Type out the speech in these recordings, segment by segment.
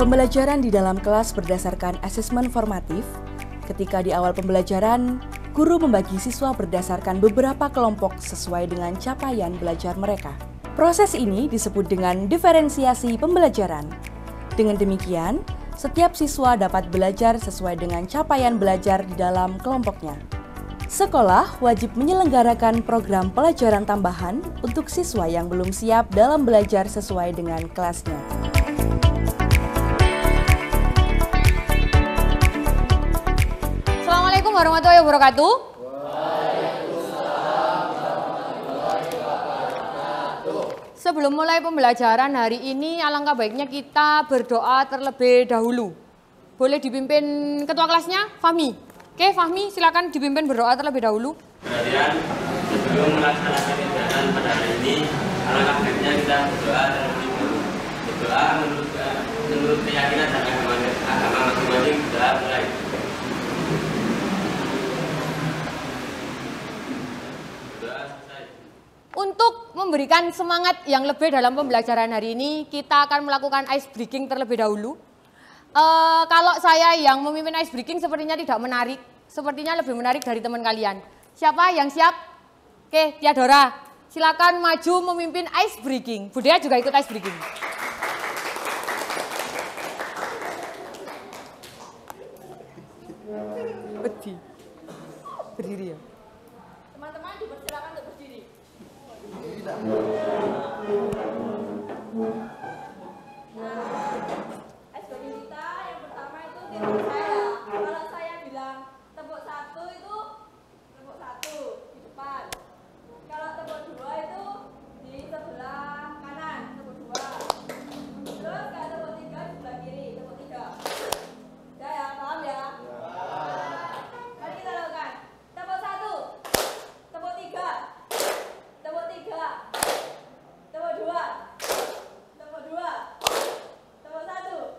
Pembelajaran di dalam kelas berdasarkan asesmen formatif. Ketika di awal pembelajaran, guru membagi siswa berdasarkan beberapa kelompok sesuai dengan capaian belajar mereka. Proses ini disebut dengan diferensiasi pembelajaran. Dengan demikian, setiap siswa dapat belajar sesuai dengan capaian belajar di dalam kelompoknya. Sekolah wajib menyelenggarakan program pelajaran tambahan untuk siswa yang belum siap dalam belajar sesuai dengan kelasnya. Assalamualaikum warahmatullahi wabarakatuh. Sebelum mulai pembelajaran hari ini, alangkah baiknya kita berdoa terlebih dahulu. Boleh dipimpin ketua kelasnya, Fahmi. Oke, Fahmi, silakan dipimpin berdoa terlebih dahulu. Kemudian, sebelum melaksanakan kegiatan pada hari ini, alangkah baiknya kita berdoa terlebih dahulu. Berdoa menurut keyakinan dan agama masing-masing. Berdoa mulai. Untuk memberikan semangat yang lebih dalam pembelajaran hari ini, kita akan melakukan ice breaking terlebih dahulu. Kalau saya yang memimpin ice breaking sepertinya tidak menarik, sepertinya lebih menarik dari teman kalian. Siapa yang siap? Oke, Tiadora, silakan maju memimpin ice breaking. Budaya juga ikut ice breaking. Berdiri ya. Teman-teman dipersilakan untuk berdiri. SBY kita yang pertama itu tepuk saya. Kalau saya bilang tepuk satu itu tepuk satu di depan. Kalau tepuk dua itu di sebelah kanan, tepuk dua. Terus kalau tepuk tiga di sebelah kiri, tepuk tiga. Ya ya, paham ya? Mari kita lakukan. Tepuk satu, tepuk tiga. Tepuk tiga, tepuk dua, tepuk dua, tepuk satu,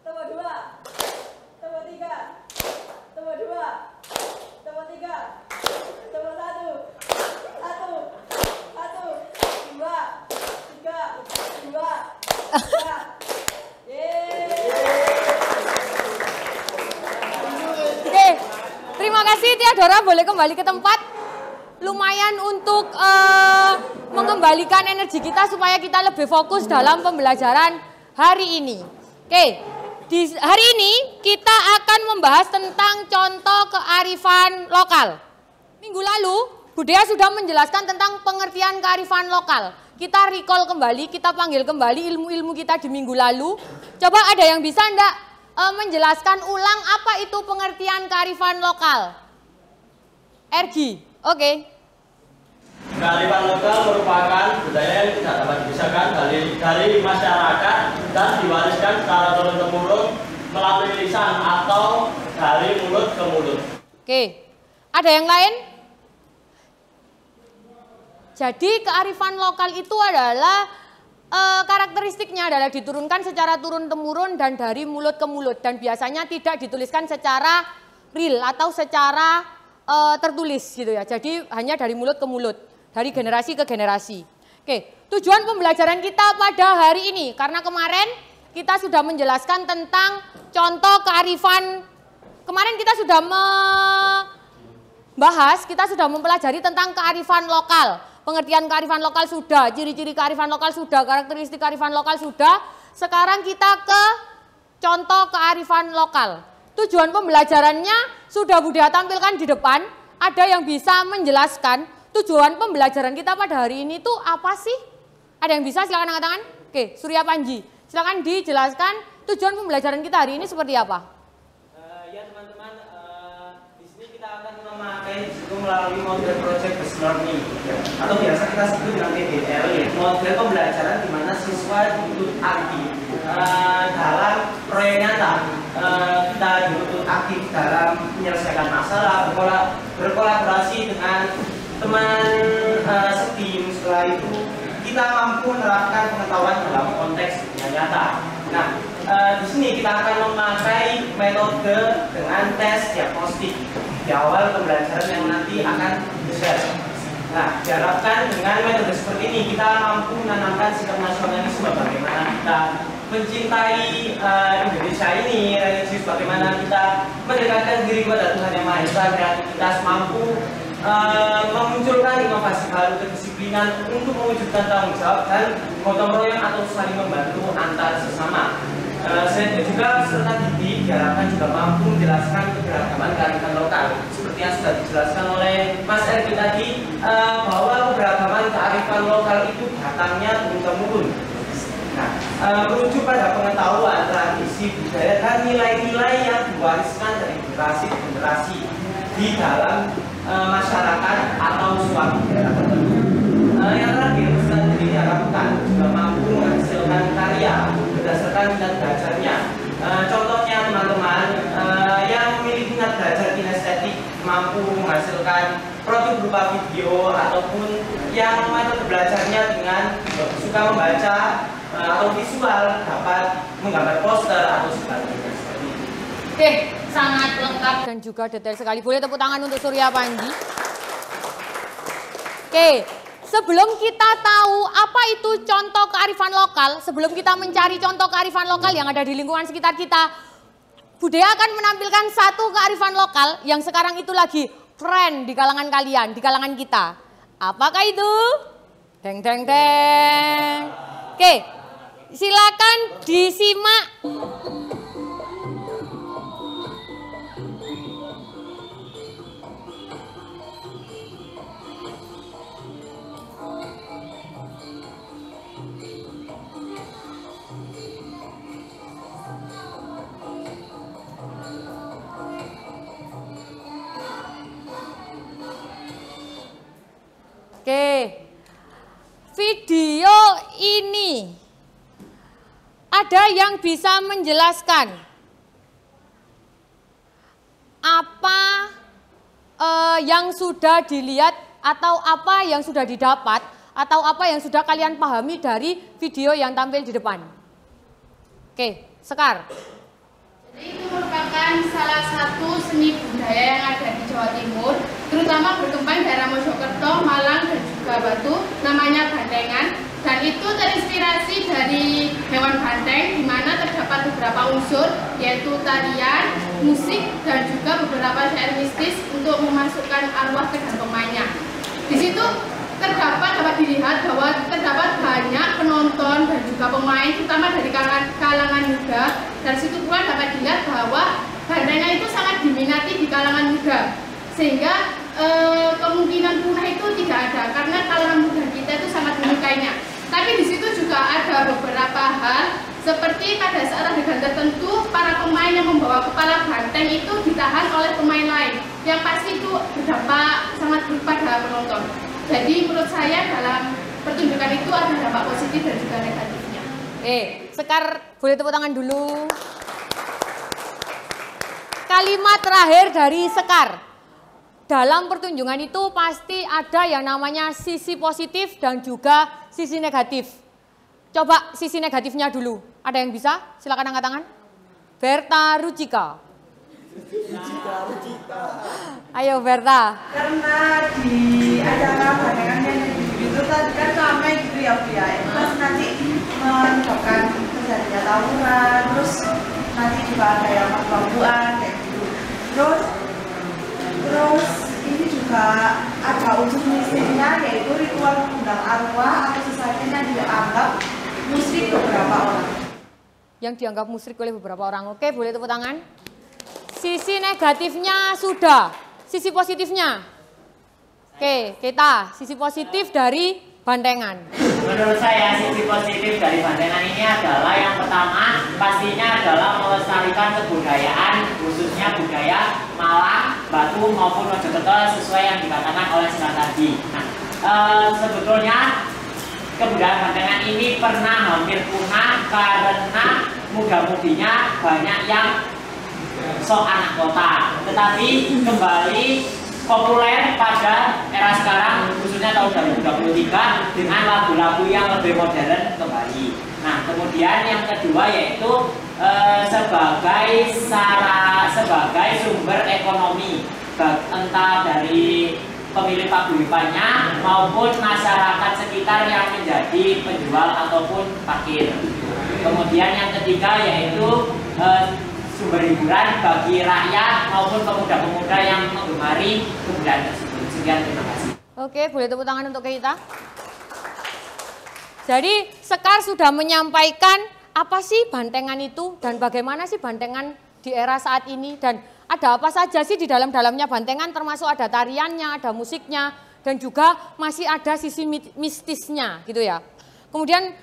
tepuk dua, tepuk tiga, tepuk dua, tepuk tiga, tepuk satu, satu, satu, dua, tiga, dua, tiga. Oke, terima kasih Tiadora, boleh kembali ke tempat. Lumayan untuk mengembalikan energi kita supaya kita lebih fokus dalam pembelajaran hari ini. Oke, di hari ini kita akan membahas tentang contoh kearifan lokal. Minggu lalu, Budaya sudah menjelaskan tentang pengertian kearifan lokal. Kita recall kembali, kita panggil kembali ilmu-ilmu kita di minggu lalu. Coba ada yang bisa enggak menjelaskan ulang apa itu pengertian kearifan lokal? Ergi, oke. Kearifan lokal merupakan budaya yang tidak dapat dipisahkan dari masyarakat dan diwariskan secara turun-temurun melalui lisan atau dari mulut ke mulut. Oke, ada yang lain? Jadi kearifan lokal itu adalah karakteristiknya adalah diturunkan secara turun-temurun dan dari mulut ke mulut. Dan biasanya tidak dituliskan secara real atau secara tertulis gitu ya. Jadi hanya dari mulut ke mulut. Dari generasi ke generasi. Oke, tujuan pembelajaran kita pada hari ini, karena kemarin kita sudah menjelaskan tentang contoh kearifan, kemarin kita sudah membahas, kita sudah mempelajari tentang kearifan lokal. Pengertian kearifan lokal sudah, ciri-ciri kearifan lokal sudah, karakteristik kearifan lokal sudah. Sekarang kita ke contoh kearifan lokal. Tujuan pembelajarannya sudah Budaya tampilkan di depan, ada yang bisa menjelaskan. Tujuan pembelajaran kita pada hari ini tuh apa sih? Ada yang bisa silakan angkat tangan? Oke, Surya Panji. Silakan dijelaskan tujuan pembelajaran kita hari ini seperti apa? Ya teman-teman, di sini kita akan memakai itu melalui model project based learning atau biasa kita sebut dengan PBL, model pembelajaran di mana siswa dituntut aktif dalam proyek nyata. Kita dituntut aktif dalam menyelesaikan masalah, berkolaborasi dengan teman setim. Setelah itu kita mampu menerapkan pengetahuan dalam konteks yang nyata. Nah, di sini kita akan memakai metode dengan tes diagnostik di awal pembelajaran yang nanti akan di-share. Nah, diharapkan dengan metode seperti ini kita mampu menanamkan sikap nasionalisme, bagaimana kita mencintai Indonesia ini, religius, bagaimana kita mendekatkan diri kepada Tuhan Yang Maha Esa, kreativitas, mampu memunculkan inovasi baru, kedisiplinan untuk mewujudkan tanggung jawab dan gotong royong atau saling membantu antar sesama. Selain itu juga peserta didik diharapkan juga mampu menjelaskan keberagaman kearifan lokal seperti yang sudah dijelaskan oleh Mas Erwin tadi, bahwa keberagaman kearifan lokal itu datangnya turun-temurun. Nah, merujuk pada pengetahuan, tradisi, budaya dan nilai-nilai yang diwariskan dari generasi ke generasi di dalam masyarakat atau suatu daerah tertentu. Yang terakhir, peserta didik diharapkan juga mampu menghasilkan karya berdasarkan minat belajarnya. Contohnya teman-teman yang memiliki minat belajar kinestetik mampu menghasilkan produk berupa video ataupun yang metode belajarnya dengan suka membaca atau visual dapat menggambar poster atau sebagainya seperti itu. Oke, sangat lengkap dan juga detail sekali. Boleh tepuk tangan untuk Surya Panji. Oke, sebelum kita tahu apa itu contoh kearifan lokal, sebelum kita mencari contoh kearifan lokal yang ada di lingkungan sekitar kita, Budaya akan menampilkan satu kearifan lokal yang sekarang itu lagi tren di kalangan kalian, di kalangan kita. Apakah itu? Deng deng deng. Oke, silakan disimak. Oke, video ini ada yang bisa menjelaskan apa yang sudah dilihat atau apa yang sudah didapat atau apa yang sudah kalian pahami dari video yang tampil di depan. Oke, Sekar. Jadi itu merupakan salah satu seni budaya yang ada di Jawa Timur, terutama berkembang daerah Mojokerto, Malang, dan juga Batu, namanya bantengan. Dan itu terinspirasi dari hewan banteng, di mana terdapat beberapa unsur, yaitu tarian, musik, dan juga beberapa syair mistis untuk memasukkan arwah ke dalam pemainnya. Di situ dapat dilihat bahwa terdapat banyak penonton dan juga pemain, terutama dari kalangan muda. Dari situ pula dapat dilihat bahwa bantengan itu sangat diminati di kalangan muda, sehingga kemungkinan punah itu tidak ada karena kalangan muda kita itu sangat menyukainya. Tapi di situ juga ada beberapa hal, seperti pada saat adegan tertentu para pemain yang membawa kepala banteng itu ditahan oleh pemain lain, yang pasti itu berdampak sangat buruk pada penonton. Jadi menurut saya dalam pertunjukan itu ada dampak positif dan juga negatifnya. Sekar boleh tepuk tangan dulu. Kalimat terakhir dari Sekar. Dalam pertunjukan itu pasti ada yang namanya sisi positif dan juga sisi negatif. Coba sisi negatifnya dulu. Ada yang bisa? Silakan angkat tangan. Berta Rucika. Ayo Berta. Karena di acara bantengan yang itu kan ramai gitu ya Bu ya. Terus nanti menyebabkan terjadinya tawuran, terus nanti juga ada yang mabuk-mabukan kayak gitu. Terus ini juga ada unsur mistisnya, yaitu ritual mengundang arwah atau sesuatu yang dianggap musyrik beberapa orang. Yang dianggap musyrik oleh beberapa orang. Oke, boleh tepuk tangan. Sisi negatifnya sudah. Sisi positifnya. Oke, kita sisi positif dari bantengan. Menurut saya sisi positif dari bantengan ini adalah yang pertama pastinya adalah melestarikan kebudayaan, khususnya budaya Malang, Batu maupun Mojokerto sesuai yang dikatakan oleh Sekar tadi. Nah, sebetulnya kebudayaan bantengan ini pernah hampir punah karena muda-mudinya banyak yang sok anak kota, tetapi kembali populer pada era sekarang, khususnya tahun 2023 dengan lagu-lagu yang lebih modern kembali. Nah, kemudian yang kedua yaitu sebagai sumber ekonomi, entah dari pemilik paguyubannya maupun masyarakat sekitar yang menjadi penjual ataupun parkir. Kemudian yang ketiga yaitu sumber hiburan bagi rakyat maupun pemuda-pemuda yang menggemari kebudayaan tersebut. Sekian, terima kasih. Oke, boleh tepuk tangan untuk kita. Jadi Sekar sudah menyampaikan apa sih bantengan itu dan bagaimana sih bantengan di era saat ini dan ada apa saja sih di dalamnya bantengan, termasuk ada tariannya, ada musiknya dan juga masih ada sisi mistisnya gitu ya. Kemudian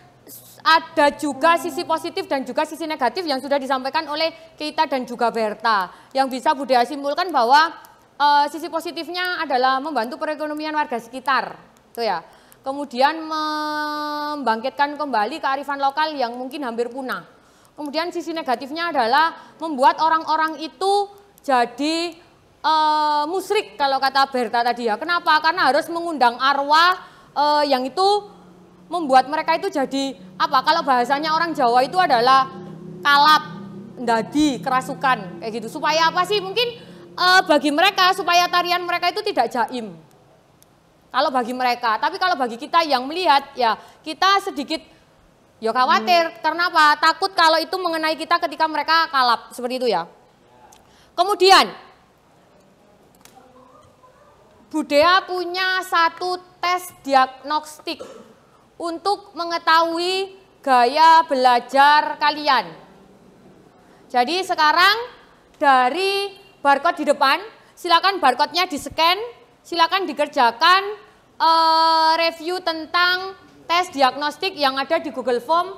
ada juga sisi positif dan juga sisi negatif yang sudah disampaikan oleh Keita dan juga Berta. Yang bisa Budaya simpulkan bahwa sisi positifnya adalah membantu perekonomian warga sekitar, tuh ya. Kemudian membangkitkan kembali kearifan lokal yang mungkin hampir punah. Kemudian sisi negatifnya adalah membuat orang-orang itu jadi musyrik kalau kata Berta tadi ya. Kenapa? Karena harus mengundang arwah yang itu membuat mereka itu jadi apa? Kalau bahasanya orang Jawa itu adalah kalap, ndadi, kerasukan kayak gitu. Supaya apa sih? Mungkin bagi mereka supaya tarian mereka itu tidak jaim. Kalau bagi mereka, tapi kalau bagi kita yang melihat ya kita sedikit ya khawatir. Karena apa? Takut kalau itu mengenai kita ketika mereka kalap seperti itu ya. Kemudian Budaya punya satu tes diagnostik untuk mengetahui gaya belajar kalian. Jadi sekarang dari barcode di depan, silakan barcode-nya di-scan, silakan dikerjakan review tentang tes diagnostik yang ada di Google Form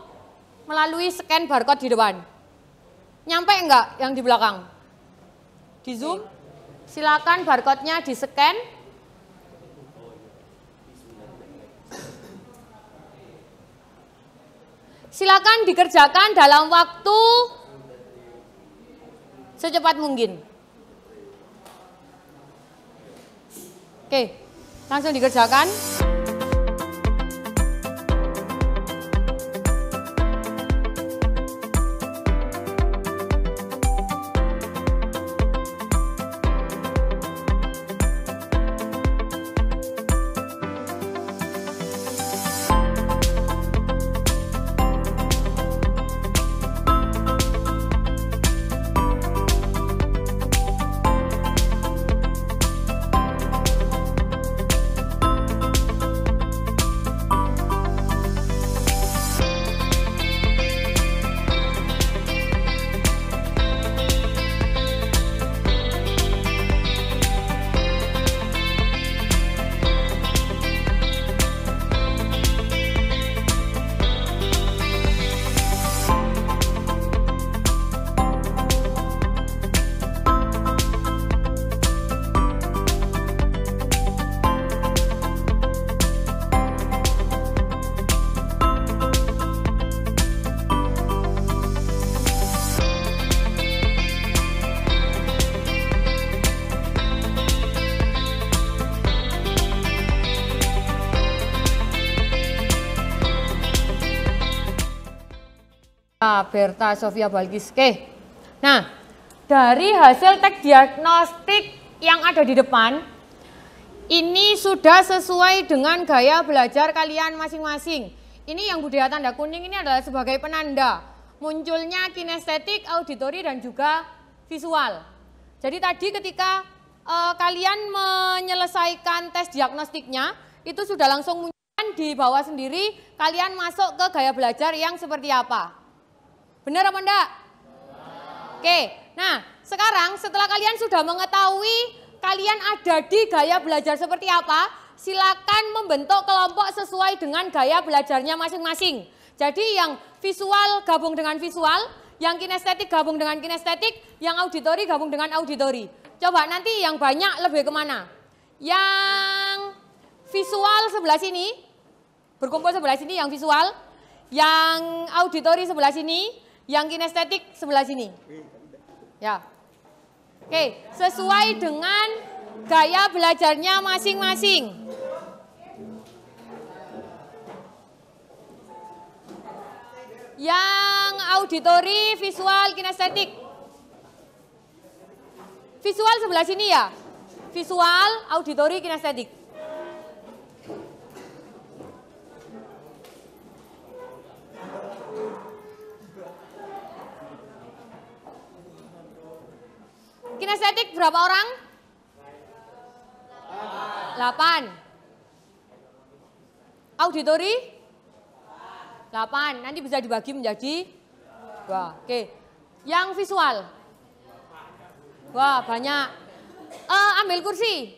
melalui scan barcode di depan. Nyampe enggak yang di belakang? Di zoom, silakan barcode-nya di-scan. Silakan dikerjakan dalam waktu secepat mungkin. Oke, langsung dikerjakan. Berta Sofia Balkis. Oke. Nah, dari hasil tes diagnostik yang ada di depan, ini sudah sesuai dengan gaya belajar kalian masing-masing. Ini yang budaya tanda kuning ini adalah sebagai penanda munculnya kinestetik, auditori, dan juga visual. Jadi tadi ketika kalian menyelesaikan tes diagnostiknya, itu sudah langsung muncul di bawah sendiri, kalian masuk ke gaya belajar yang seperti apa. Benar apa enggak? Oke, nah sekarang setelah kalian sudah mengetahui kalian ada di gaya belajar seperti apa, silakan membentuk kelompok sesuai dengan gaya belajarnya masing-masing. Jadi yang visual gabung dengan visual, yang kinestetik gabung dengan kinestetik, yang auditori gabung dengan auditori. Coba nanti yang banyak lebih kemana? Yang visual sebelah sini, berkumpul sebelah sini yang visual, yang auditori sebelah sini, yang kinestetik sebelah sini. Ya. Oke, sesuai dengan gaya belajarnya masing-masing. Yang auditori, visual, kinestetik. Visual sebelah sini ya. Visual, auditori, kinestetik. kinestetik berapa orang? 8. Auditori? 8. Nanti bisa dibagi menjadi 2. Oke. Yang visual? Wah, banyak. Ambil kursi.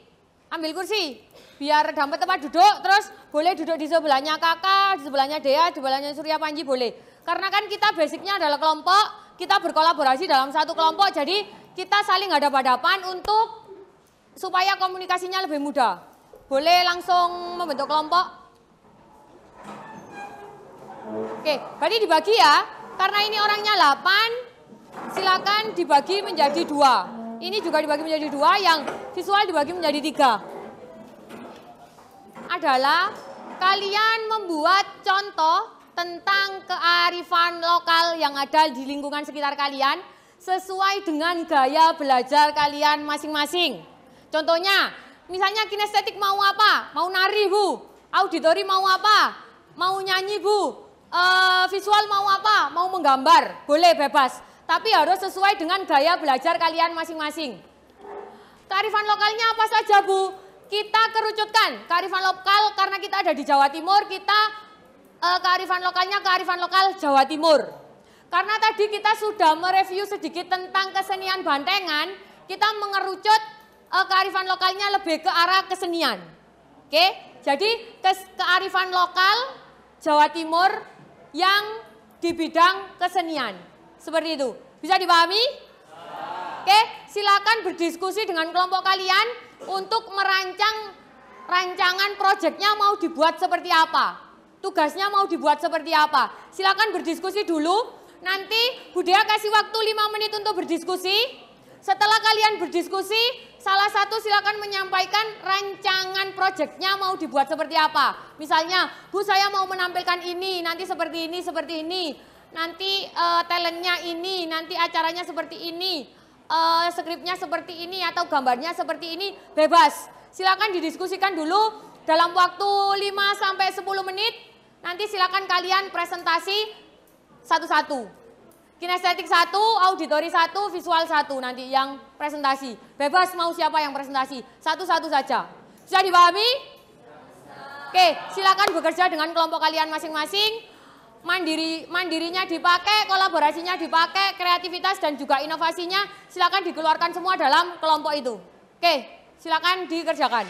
Ambil kursi. Biar dapat tempat duduk, terus boleh duduk di sebelahnya Kakak, di sebelahnya Dea, di sebelahnya Surya Panji, boleh. Karena kan kita basicnya adalah kelompok, kita berkolaborasi dalam satu kelompok, jadi kita saling hadap-hadapan untuk supaya komunikasinya lebih mudah. Boleh langsung membentuk kelompok. Oke, berarti dibagi ya. Karena ini orangnya 8, silakan dibagi menjadi 2. Ini juga dibagi menjadi 2, yang visual dibagi menjadi 3. Adalah kalian membuat contoh tentang kearifan lokal yang ada di lingkungan sekitar kalian sesuai dengan gaya belajar kalian masing-masing. Contohnya, misalnya kinestetik mau apa? Mau nari, Bu. Auditori mau apa? Mau nyanyi, Bu. Visual mau apa? Mau menggambar. Boleh, bebas. Tapi harus sesuai dengan gaya belajar kalian masing-masing. Kearifan lokalnya apa saja, Bu? Kita kerucutkan kearifan lokal karena kita ada di Jawa Timur, kita kearifan lokalnya kearifan lokal Jawa Timur. Karena tadi kita sudah mereview sedikit tentang kesenian bantengan, kita mengerucut kearifan lokalnya lebih ke arah kesenian. Oke, jadi kearifan lokal Jawa Timur yang di bidang kesenian. Seperti itu. Bisa dipahami? Oke, silakan berdiskusi dengan kelompok kalian untuk merancang rancangan proyeknya mau dibuat seperti apa. Tugasnya mau dibuat seperti apa. Silakan berdiskusi dulu. Nanti Bu Dea kasih waktu 5 menit untuk berdiskusi. Setelah kalian berdiskusi, salah satu silakan menyampaikan rancangan proyeknya mau dibuat seperti apa. Misalnya, Bu saya mau menampilkan ini, nanti seperti ini, seperti ini. Nanti talentnya ini, nanti acaranya seperti ini. Skripnya seperti ini atau gambarnya seperti ini, bebas. Silakan didiskusikan dulu dalam waktu 5-10 menit. Nanti silakan kalian presentasi satu-satu. Kinestetik 1, auditori 1, visual 1 nanti yang presentasi. Bebas mau siapa yang presentasi, satu-satu saja. Bisa dipahami? Oke, silakan bekerja dengan kelompok kalian masing-masing. Mandirinya dipakai, kolaborasinya dipakai, kreativitas dan juga inovasinya silakan dikeluarkan semua dalam kelompok itu. Oke, silakan dikerjakan.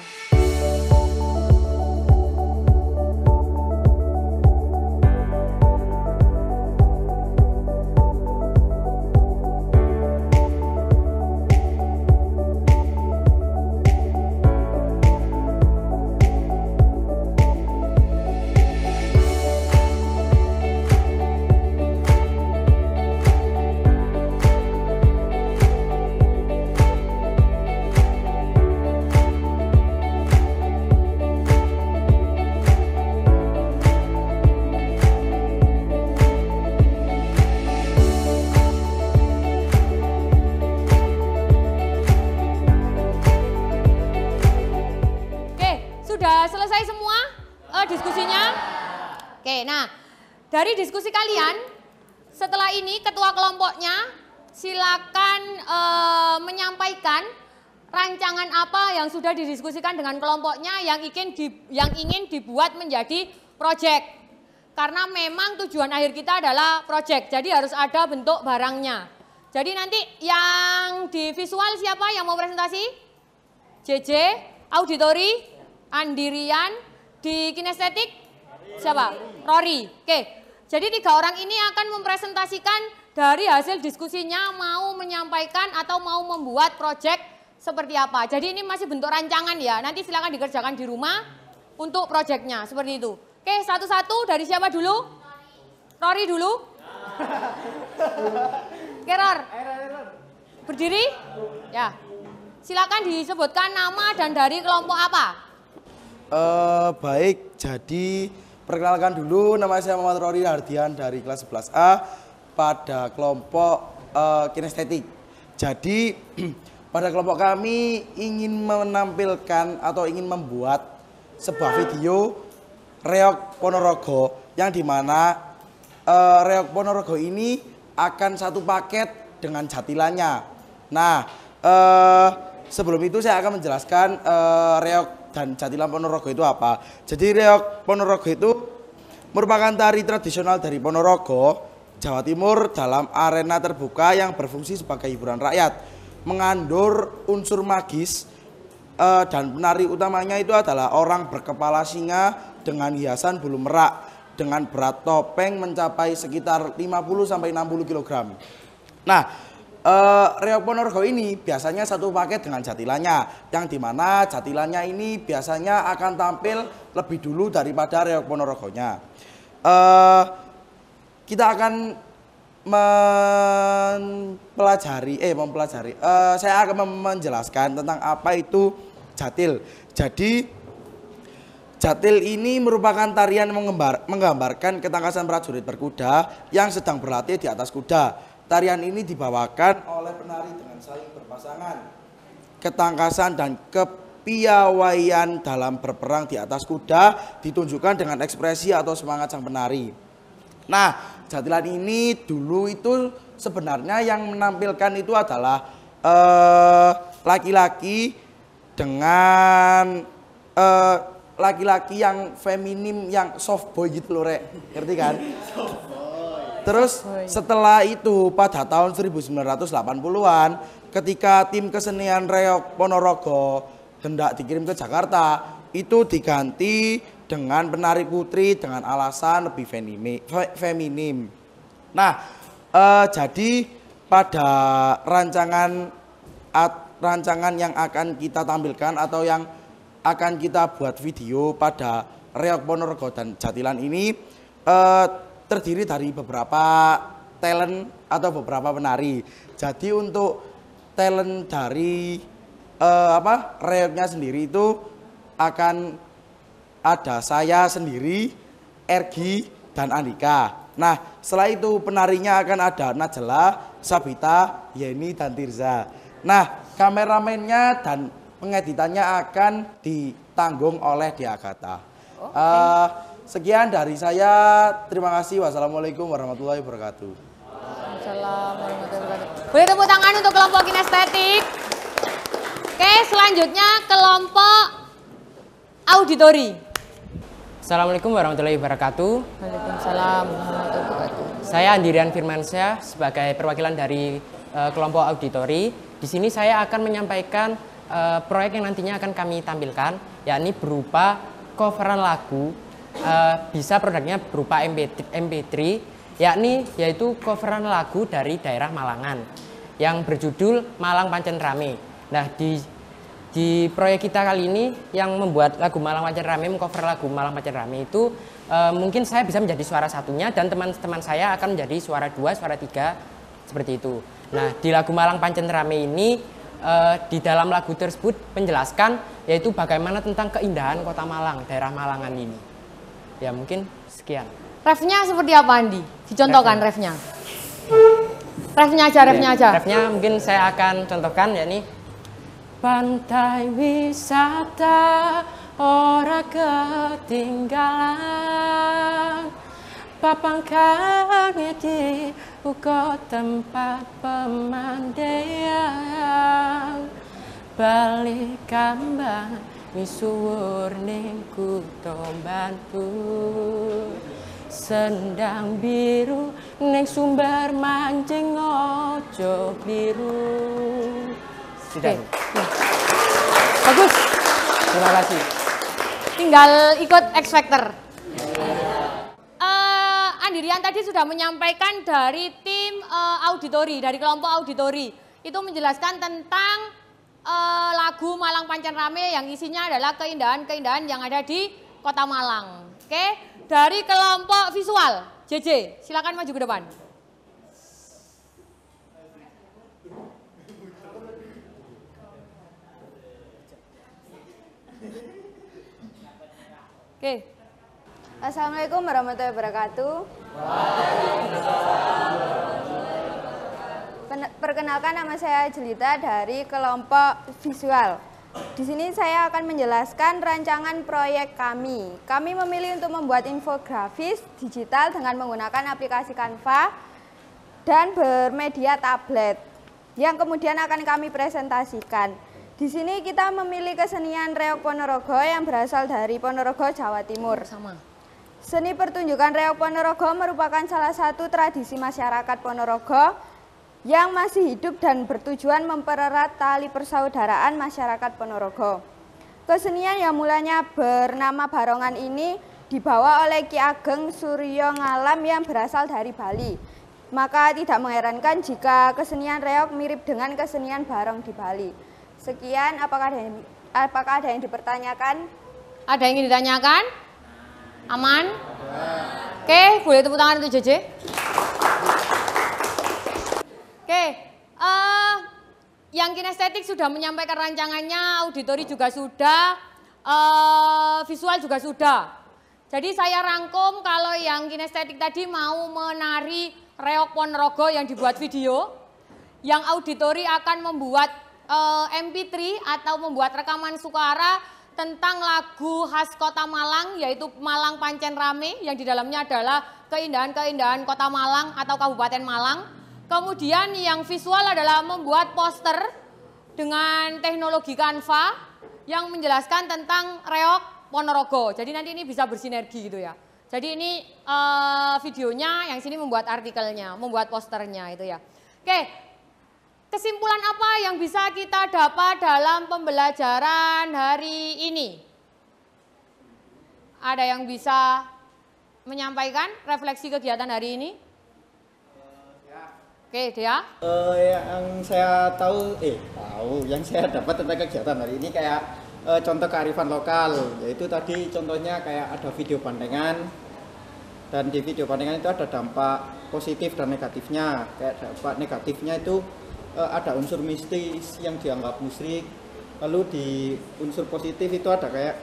Diskusinya? Oke, nah dari diskusi kalian, setelah ini ketua kelompoknya silakan menyampaikan rancangan apa yang sudah didiskusikan dengan kelompoknya yang ingin dibuat menjadi proyek. Karena memang tujuan akhir kita adalah proyek, jadi harus ada bentuk barangnya. Jadi nanti yang di visual siapa yang mau presentasi? JJ, auditori, Andirian. Di kinestetik siapa? Rory. Oke, jadi 3 orang ini akan mempresentasikan dari hasil diskusinya mau menyampaikan atau mau membuat proyek seperti apa. Jadi ini masih bentuk rancangan ya, nanti silakan dikerjakan di rumah untuk proyeknya seperti itu. Oke, satu-satu dari siapa dulu? Rory dulu. Oke, Ror. Berdiri? Ya. Silakan disebutkan nama dan dari kelompok apa? Baik, jadi perkenalkan dulu, nama saya Muhammad Rory Hardian dari kelas 11A pada kelompok kinestetik. Jadi pada kelompok kami ingin menampilkan atau ingin membuat sebuah video Reog Ponorogo yang dimana Reog Ponorogo ini akan satu paket dengan jatilannya. Nah, Sebelum itu saya akan menjelaskan reog dan Jatilan Ponorogo itu apa. Jadi reog Ponorogo itu merupakan tari tradisional dari Ponorogo, Jawa Timur dalam arena terbuka yang berfungsi sebagai hiburan rakyat. Mengandung unsur magis dan penari utamanya itu adalah orang berkepala singa dengan hiasan bulu merak dengan berat topeng mencapai sekitar 50-60 kg. Nah, reog Ponorogo ini biasanya satu paket dengan jatilannya, yang dimana jatilannya ini biasanya akan tampil lebih dulu daripada reog Ponorogonya. Kita akan saya akan menjelaskan tentang apa itu jatil. Jadi jatil ini merupakan tarian menggambarkan ketangkasan prajurit berkuda yang sedang berlatih di atas kuda. Tarian ini dibawakan oleh penari dengan saling berpasangan. Ketangkasan dan kepiawaian dalam berperang di atas kuda ditunjukkan dengan ekspresi atau semangat sang penari. Nah, jatilan ini dulu itu sebenarnya yang menampilkan itu adalah laki-laki dengan laki-laki yang feminim, yang soft boy gitu loh, Rek. Ngerti kan? Terus setelah itu pada tahun 1980-an ketika tim kesenian reog Ponorogo hendak dikirim ke Jakarta, itu diganti dengan penari putri dengan alasan lebih feminim. Nah, jadi pada rancangan yang akan kita tampilkan atau yang akan kita buat video pada reog Ponorogo dan Jatilan ini terdiri dari beberapa talent atau beberapa penari. Jadi untuk talent dari reognya sendiri itu akan ada saya sendiri, Ergi, dan Andika. Nah, setelah itu penarinya akan ada Najla, Sabita, Yeni, dan Tirza. Nah, kameramennya dan pengeditannya akan ditanggung oleh Diagata. Sekian dari saya. Terima kasih. Wassalamualaikum warahmatullahi wabarakatuh. Waalaikumsalam warahmatullahi wabarakatuh. Boleh tepuk tangan untuk kelompok kinestetik. Oke, selanjutnya kelompok auditori. Assalamualaikum warahmatullahi wabarakatuh. Waalaikumsalam warahmatullahi wabarakatuh. Saya Andirian Firmansyah sebagai perwakilan dari kelompok auditori. Di sini saya akan menyampaikan proyek yang nantinya akan kami tampilkan, yakni berupa coveran lagu. Bisa produknya berupa MP3, yaitu coveran lagu dari daerah Malangan yang berjudul Malang Pancen Rame. Nah, di proyek kita kali ini yang membuat lagu Malang Pancen Rame, mengcover lagu Malang Pancen Rame itu mungkin saya bisa menjadi suara satunya dan teman-teman saya akan menjadi suara 2, suara 3 seperti itu. Nah, di lagu Malang Pancen Rame ini di dalam lagu tersebut menjelaskan yaitu bagaimana tentang keindahan kota Malang, daerah Malangan ini. Ya, mungkin sekian. Refnya seperti apa, Andi? Dicontohkan refnya. Refnya aja. Refnya mungkin saya akan contohkan, yakni pantai wisata ora ketinggalan, papangkan di uga tempat pemandian, balik kambang misuwur ning kutha Bantul, sendang biru ning sumber mancing ojo biru. Sudah. Bagus. Terima kasih. Tinggal ikut X Factor. Andirian tadi sudah menyampaikan dari tim auditori, dari kelompok auditori. Itu menjelaskan tentang lagu Malang Pancen Rame yang isinya adalah keindahan-keindahan yang ada di Kota Malang. Oke, dari kelompok visual, JJ, silakan maju ke depan. Oke. Assalamualaikum warahmatullahi wabarakatuh. Perkenalkan, nama saya Jelita dari kelompok visual. Di sini saya akan menjelaskan rancangan proyek kami. Kami memilih untuk membuat infografis digital dengan menggunakan aplikasi Canva dan bermedia tablet. yang kemudian akan kami presentasikan. Di sini kita memilih kesenian Reog Ponorogo yang berasal dari Ponorogo, Jawa Timur. Sama. Seni pertunjukan Reog Ponorogo merupakan salah satu tradisi masyarakat Ponorogo yang masih hidup dan bertujuan mempererat tali persaudaraan masyarakat Ponorogo. Kesenian yang mulanya bernama Barongan ini dibawa oleh Ki Ageng Suryo Ngalam yang berasal dari Bali. Maka tidak mengherankan jika kesenian reog mirip dengan kesenian barong di Bali. Sekian, apakah ada yang dipertanyakan? Ada yang ingin ditanyakan? Aman? Oke, boleh tepuk tangan untuk JJ. Oke, yang kinestetik sudah menyampaikan rancangannya, auditori juga sudah, visual juga sudah. Jadi saya rangkum kalau yang kinestetik tadi mau menari Reog Ponorogo yang dibuat video, yang auditori akan membuat MP3 atau membuat rekaman suara tentang lagu khas Kota Malang, yaitu Malang Pancen Rame, yang di dalamnya adalah keindahan-keindahan Kota Malang atau Kabupaten Malang. Kemudian yang visual adalah membuat poster dengan teknologi Canva yang menjelaskan tentang Reog Ponorogo. Jadi nanti ini bisa bersinergi gitu ya. Jadi ini videonya, yang sini membuat artikelnya, membuat posternya itu ya. Oke. Kesimpulan apa yang bisa kita dapat dalam pembelajaran hari ini? Ada yang bisa menyampaikan refleksi kegiatan hari ini? Oke, Dea. Yang saya yang saya dapat tentang kegiatan hari ini kayak contoh kearifan lokal, yaitu tadi contohnya kayak ada video bandengan, dan di video bandengan itu ada dampak positif dan negatifnya. Kayak dampak negatifnya itu ada unsur mistis yang dianggap musyrik, lalu di unsur positif itu ada kayak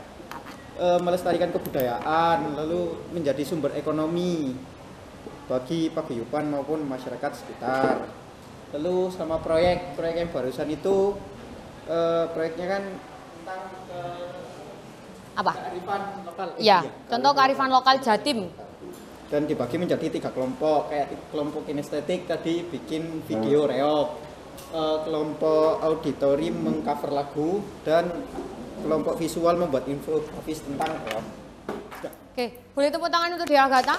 melestarikan kebudayaan, lalu menjadi sumber ekonomi bagi paguyuban maupun masyarakat sekitar. Lalu sama proyek yang barusan itu proyeknya kan tentang apa? Kearifan lokal. Iya, contoh kearifan lokal Jatim. Dan dibagi menjadi 3 kelompok, kayak kelompok kinestetik tadi bikin video reog. Kelompok auditori mengcover lagu, dan kelompok visual membuat infografis tentang reog. Oke, boleh tepuk tangan untuk Dea Agatha.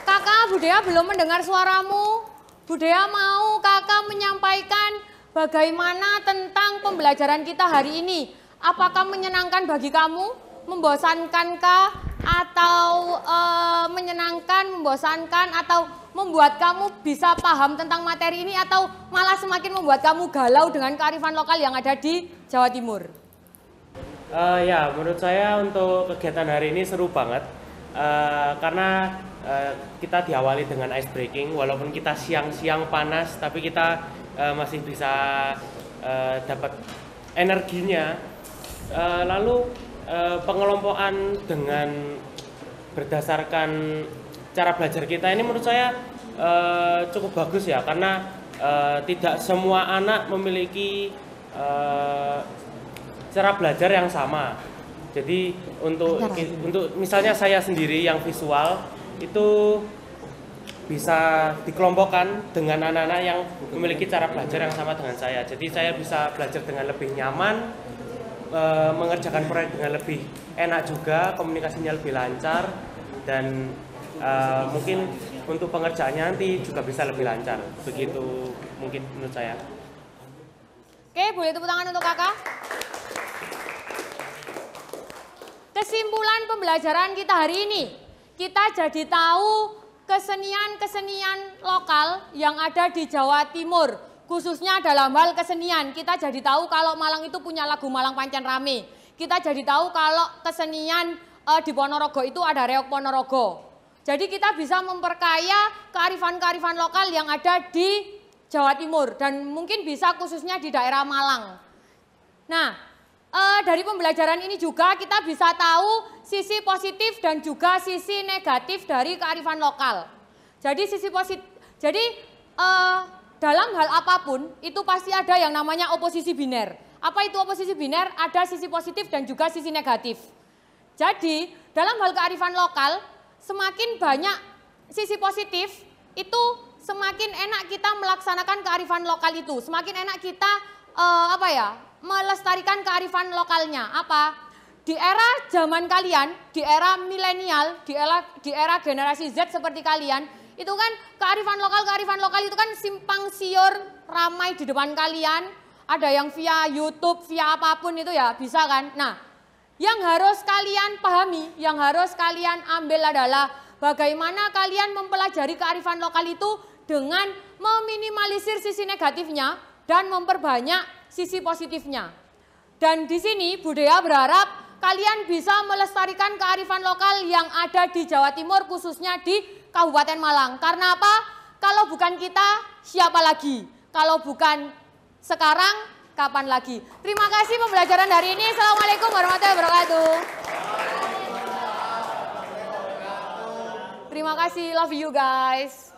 Kakak, Bu Dea belum mendengar suaramu. Bu Dea mau kakak menyampaikan bagaimana tentang pembelajaran kita hari ini. Apakah menyenangkan bagi kamu? Membosankankah? Atau menyenangkan, membosankan, atau membuat kamu bisa paham tentang materi ini, atau malah semakin membuat kamu galau dengan kearifan lokal yang ada di Jawa Timur? Ya, menurut saya untuk kegiatan hari ini seru banget karena kita diawali dengan ice breaking, walaupun kita siang-siang panas, tapi kita masih bisa dapat energinya. Lalu pengelompokan dengan berdasarkan cara belajar kita ini menurut saya cukup bagus ya, karena tidak semua anak memiliki cara belajar yang sama. Jadi untuk misalnya saya sendiri yang visual itu bisa dikelompokkan dengan anak-anak yang memiliki cara belajar yang sama dengan saya. Jadi saya bisa belajar dengan lebih nyaman, mengerjakan proyek dengan lebih enak juga, komunikasinya lebih lancar, dan mungkin untuk pengerjaannya nanti juga bisa lebih lancar. Begitu mungkin menurut saya. Oke, boleh tepuk tangan untuk kakak. Kesimpulan pembelajaran kita hari ini, kita jadi tahu kesenian-kesenian lokal yang ada di Jawa Timur, khususnya dalam hal kesenian. Kita jadi tahu kalau Malang itu punya lagu Malang Pancen Rame. Kita jadi tahu kalau kesenian di Ponorogo itu ada Reog Ponorogo. Jadi kita bisa memperkaya kearifan-kearifan lokal yang ada di Jawa Timur, dan mungkin bisa khususnya di daerah Malang. Nah, dari pembelajaran ini juga kita bisa tahu sisi positif dan juga sisi negatif dari kearifan lokal. Jadi dalam hal apapun itu pasti ada yang namanya oposisi biner. Apa itu oposisi biner? Ada sisi positif dan juga sisi negatif. Jadi dalam hal kearifan lokal, semakin banyak sisi positif itu semakin enak kita melaksanakan kearifan lokal itu, semakin enak kita melestarikan kearifan lokalnya. Apa? Di era zaman kalian, di era milenial, di era generasi Z seperti kalian, itu kan kearifan lokal itu kan simpang siur ramai di depan kalian. Ada yang via YouTube, via apapun itu ya bisa kan. Nah, yang harus kalian pahami, yang harus kalian ambil adalah bagaimana kalian mempelajari kearifan lokal itu dengan meminimalisir sisi negatifnya dan memperbanyak sisi positifnya. Dan di sini Budaya berharap kalian bisa melestarikan kearifan lokal yang ada di Jawa Timur, khususnya di Kabupaten Malang. Karena apa? Kalau bukan kita, siapa lagi? Kalau bukan sekarang, kapan lagi? Terima kasih pembelajaran hari ini. Assalamualaikum warahmatullahi wabarakatuh. Terima kasih, love you guys.